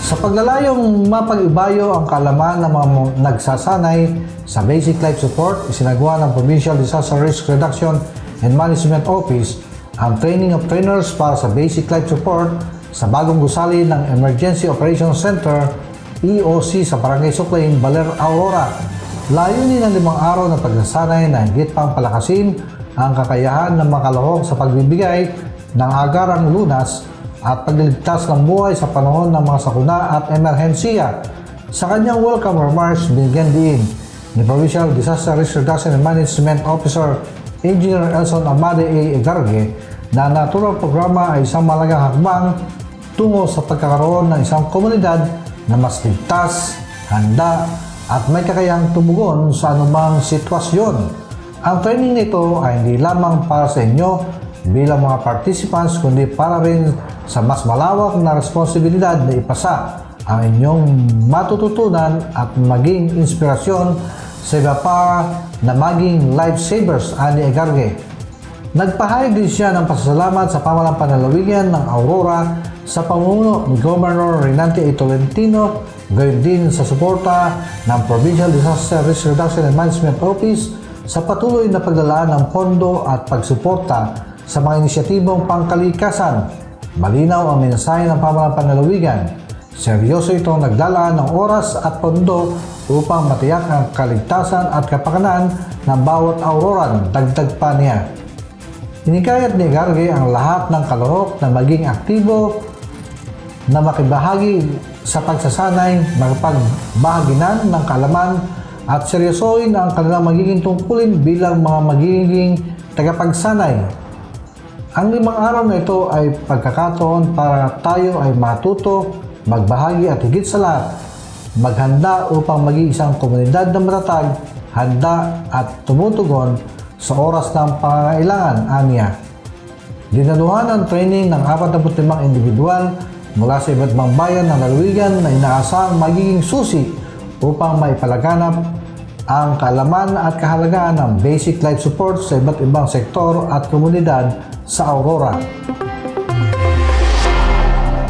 Sa paglalayong mapag-ibayo ang kaalaman ng mga nagsasanay sa basic life support, isinagawa ng Provincial Disaster Risk Reduction and Management Office ang training of trainers para sa basic life support sa bagong gusali ng Emergency Operations Center EOC sa Barangay Suklain, Baler, Aurora. Layunin ng 5 araw na pagsasanay na higit pang palakasin ang kakayahan ng makalahok sa pagbibigay ng agarang lunas at pagliligtas ng buhay sa panahon ng mga sakuna at emerhensiya. Sa kanyang welcome remarks, binigyan din ni Provincial Disaster Risk Reduction and Management Officer Engineer Elson Amade A. Egarge na naturang programa ay isang malagang hakbang tungo sa pagkakaroon ng isang komunidad na mas ligtas, handa at may kakayahang tumugon sa anumang sitwasyon. Ang training nito ay hindi lamang para sa inyo bilang mga participants kundi para rin sa mas malawak na responsibilidad na ipasa ang inyong matututunan at maging inspirasyon sa iba pa na maging lifesavers, ani Egarge. Nagpahayag din siya ng pasasalamat sa pamalang panalawigan ng Aurora sa pamumuno ni Governor Renante A. Tolentino, gayon din sa suporta ng Provincial Disaster Risk Reduction and Management Office sa patuloy na paglalaan ng pondo at pagsuporta sa mga inisyatibong pangkalikasan. Malinaw ang mensahe ng pamalang panlalawigan. Seryoso itong naglalaan ng oras at pondo upang matiyak ang kaligtasan at kapakanan ng bawat Auroran, dagdag pa niya. Hinikayat ni Egarge ang lahat ng kalahok na maging aktibo na makibahagi sa pagsasanay, makipagbahaginan ng kaalaman at seryosoin ang kanilang magiging tungkulin bilang mga magiging tagapagsanay. Ang 5 araw na ito ay pagkakataon para tayo ay matuto, magbahagi at higit sa lahat, maghanda upang maging isang komunidad na matatag, handa at tumutugon sa oras ng pangangailangan, aniya. Dinaluhan ang training ng 45 individual mula sa iba't ibang bayan ng lalawigan na inaasahang magiging susi upang maipalaganap ang kaalaman at kahalagahan ng basic life support sa iba't ibang sektor at komunidad sa Aurora.